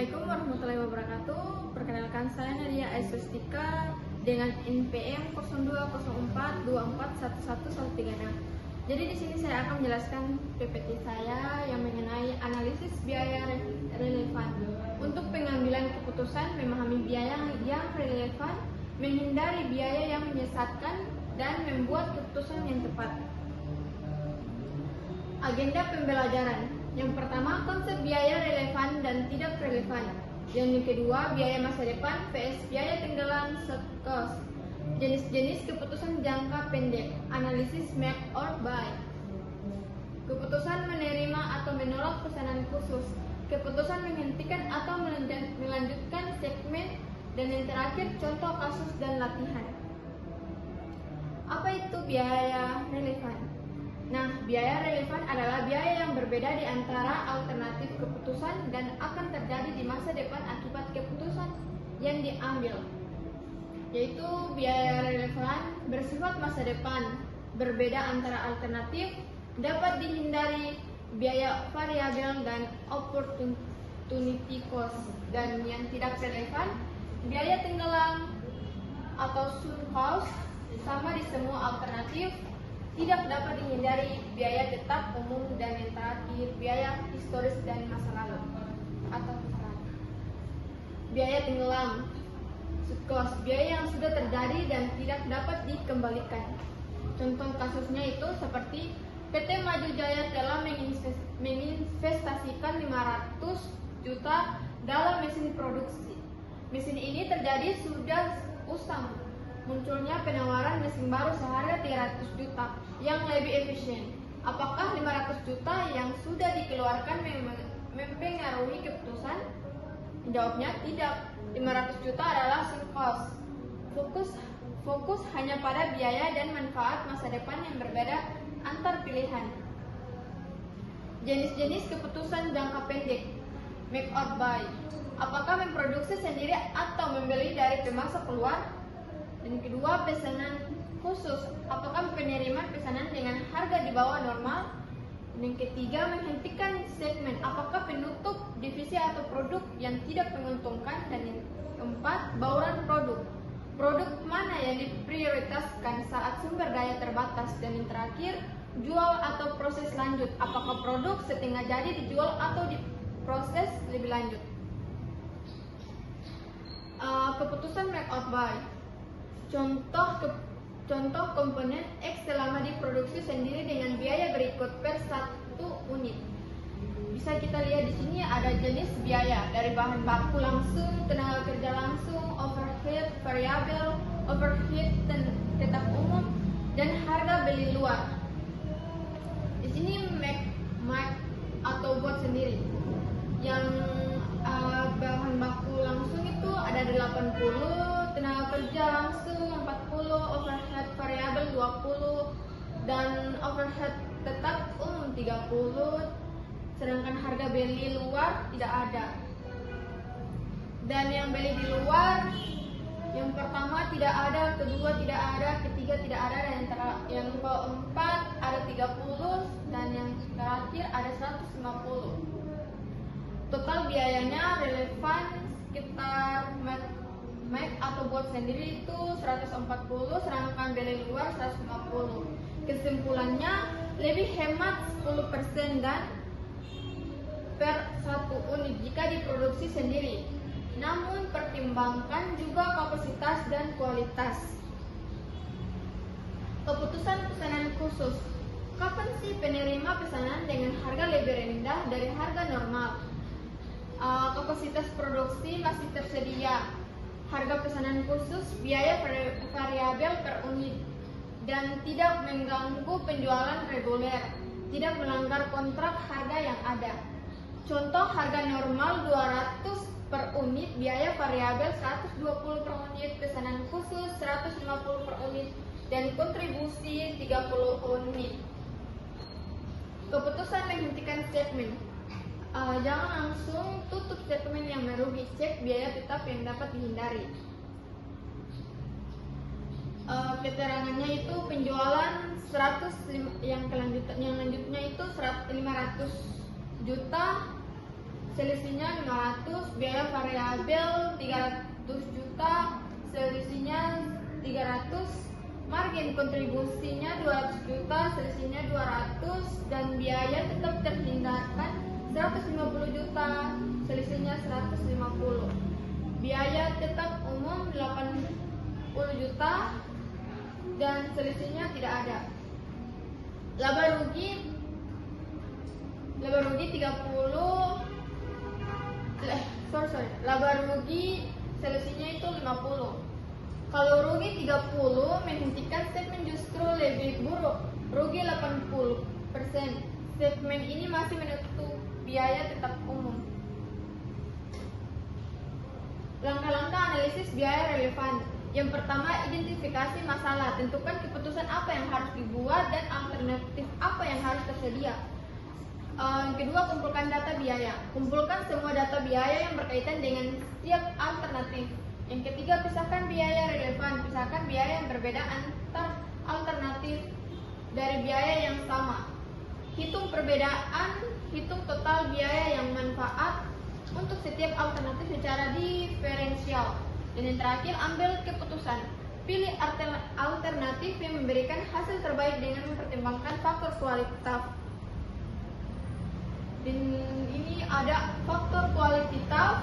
Assalamualaikum warahmatullahi wabarakatuh. Perkenalkan, saya Nadia Aiswastika dengan NPM 020424111136. Jadi di sini saya akan menjelaskan PPT saya yang mengenai analisis biaya relevan. Untuk pengambilan keputusan, memahami biaya yang relevan, menghindari biaya yang menyesatkan, dan membuat keputusan yang tepat. Agenda pembelajaran. Yang pertama, konsep biaya relevan dan tidak relevan. Yang kedua, biaya masa depan vs biaya tenggelam sunk cost. Jenis-jenis keputusan jangka pendek, analisis make or buy. Keputusan menerima atau menolak pesanan khusus, keputusan menghentikan atau melanjutkan segmen, dan yang terakhir contoh kasus dan latihan. Apa itu biaya relevan? Nah, biaya relevan adalah biaya yang berbeda di antara alternatif keputusan dan akan terjadi di masa depan akibat keputusan yang diambil. Yaitu biaya relevan bersifat masa depan, berbeda antara alternatif, dapat dihindari biaya variabel dan opportunity cost, dan yang tidak relevan, biaya tenggelam atau sunk cost, sama di semua alternatif, tidak dapat dihindari biaya tetap umum, dan yang terakhir biaya historis dan masa lalu atau biaya tenggelam cost, biaya yang sudah terjadi dan tidak dapat dikembalikan. Contoh kasusnya itu seperti PT Maju Jaya telah menginvestasikan 500 juta dalam mesin produksi. Mesin ini terjadi sudah usang. Munculnya penawaran mesin baru seharga 300 juta yang lebih efisien. Apakah 500 juta yang sudah dikeluarkan mempengaruhi keputusan? Jawabnya tidak. 500 juta adalah sunk cost. Fokus hanya pada biaya dan manfaat masa depan yang berbeda antar pilihan. Jenis-jenis keputusan jangka pendek, make or buy. Apakah memproduksi sendiri atau membeli dari pemasok luar? Dan kedua, pesanan khusus. Apakah penerimaan pesanan dengan harga di bawah normal? Dan yang ketiga, menghentikan segmen. Apakah penutup divisi atau produk yang tidak menguntungkan? Dan yang keempat, bauran produk. Produk mana yang diprioritaskan saat sumber daya terbatas? Dan yang terakhir, jual atau proses lanjut. Apakah produk setengah jadi dijual atau diproses lebih lanjut? Keputusan make or buy. Contoh komponen X selama diproduksi sendiri dengan biaya berikut per 1 unit. Bisa kita lihat di sini ada jenis biaya dari bahan baku langsung, tenaga kerja langsung, overhead variabel, overhead tetap umum, dan harga beli luar. Di sini make atau buat sendiri. Yang bahan baku langsung itu ada 80, tenaga kerja langsung 40, overhead variabel 20, dan overhead tetap 30, sedangkan harga beli luar tidak ada. Dan yang beli di luar, yang pertama tidak ada, kedua tidak ada, ketiga tidak ada, dan yang keempat ada 30, dan yang terakhir ada 150. Total biayanya relevan sekitar make atau buat sendiri itu 140, sedangkan beli luar 150. Kesimpulannya, lebih hemat 10% dan per 1 unit jika diproduksi sendiri. Namun pertimbangkan juga kapasitas dan kualitas. Keputusan pesanan khusus. Kapan sih penerima pesanan dengan harga lebih rendah dari harga normal? Kapasitas produksi masih tersedia. Harga pesanan khusus, biaya variabel per unit, dan tidak mengganggu penjualan reguler, tidak melanggar kontrak harga yang ada. Contoh harga normal 200 per unit, biaya variabel 120 per unit, pesanan khusus 150 per unit, dan kontribusi 30 unit. Keputusan menghentikan segmen. Jangan langsung tutup segmen yang merugi, cek biaya tetap yang dapat dihindari. Keterangannya itu penjualan 100, yang lanjutnya itu 500 juta selisihnya 500, biaya variabel 300 juta, selisihnya 300, margin kontribusinya 200 juta, selisihnya 200, dan biaya tetap terhindarkan 150 juta, selisihnya 150. Biaya tetap umum 80 juta dan selisihnya tidak ada. Laba rugi 30, laba rugi selisihnya itu 50. Kalau rugi 30, menghentikan segmen justru lebih buruk, rugi 80%. Segmen ini masih menutup biaya tetap umum. Langkah-langkah analisis biaya relevan. Yang pertama, identifikasi masalah. Tentukan keputusan apa yang harus dibuat dan alternatif apa yang harus tersedia. Yang kedua, kumpulkan data biaya. Kumpulkan semua data biaya yang berkaitan dengan setiap alternatif. Yang ketiga, pisahkan biaya relevan. Pisahkan biaya yang berbeda antar alternatif dari biaya yang sama. Hitung perbedaan, hitung total biaya yang manfaat untuk setiap alternatif secara diferensial. Dan yang terakhir, ambil keputusan. Pilih alternatif yang memberikan hasil terbaik dengan mempertimbangkan faktor kualitas. Dan ini ada faktor kualitatif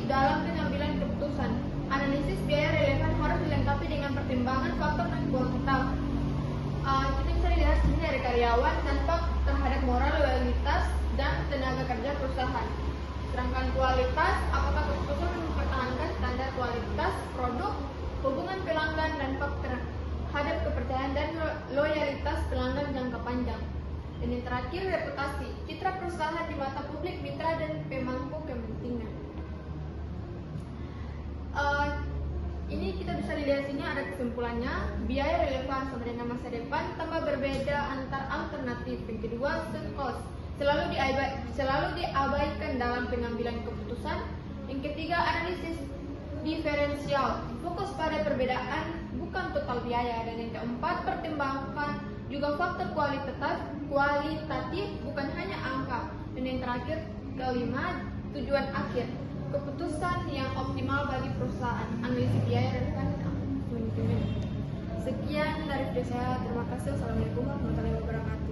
dalam pengambilan keputusan. Analisis biaya relevan harus dilengkapi dengan pertimbangan faktor dan kualitas. Kita bisa lihat sini dari karyawan, dampak terhadap moral, loyalitas, dan tenaga kerja perusahaan. Sedangkan kualitas, apakah keputusan mempertahankan standar kualitas produk, hubungan pelanggan, dan faktor terhadap kepercayaan dan loyalitas pelanggan jangka panjang. Dan yang terakhir, reputasi, citra perusahaan di mata publik, mitra, dan pemangku kepentingan. Ini kita bisa lihat sini ada kesimpulannya. Biaya relevan sama dengan masa depan, tambah berbeda antar alternatif. Yang kedua, sunk cost, selalu diabaikan dalam pengambilan keputusan. Yang ketiga, analisis diferensial, fokus pada perbedaan bukan total biaya. Dan yang keempat, pertimbangkan juga faktor kualitatif bukan hanya angka. Dan yang terakhir, kelima, tujuan akhir, keputusan yang optimal bagi perusahaan. Analisis biaya relevan manajemen. Sekian dari saya. Terima kasih. Wassalamualaikum warahmatullahi wabarakatuh.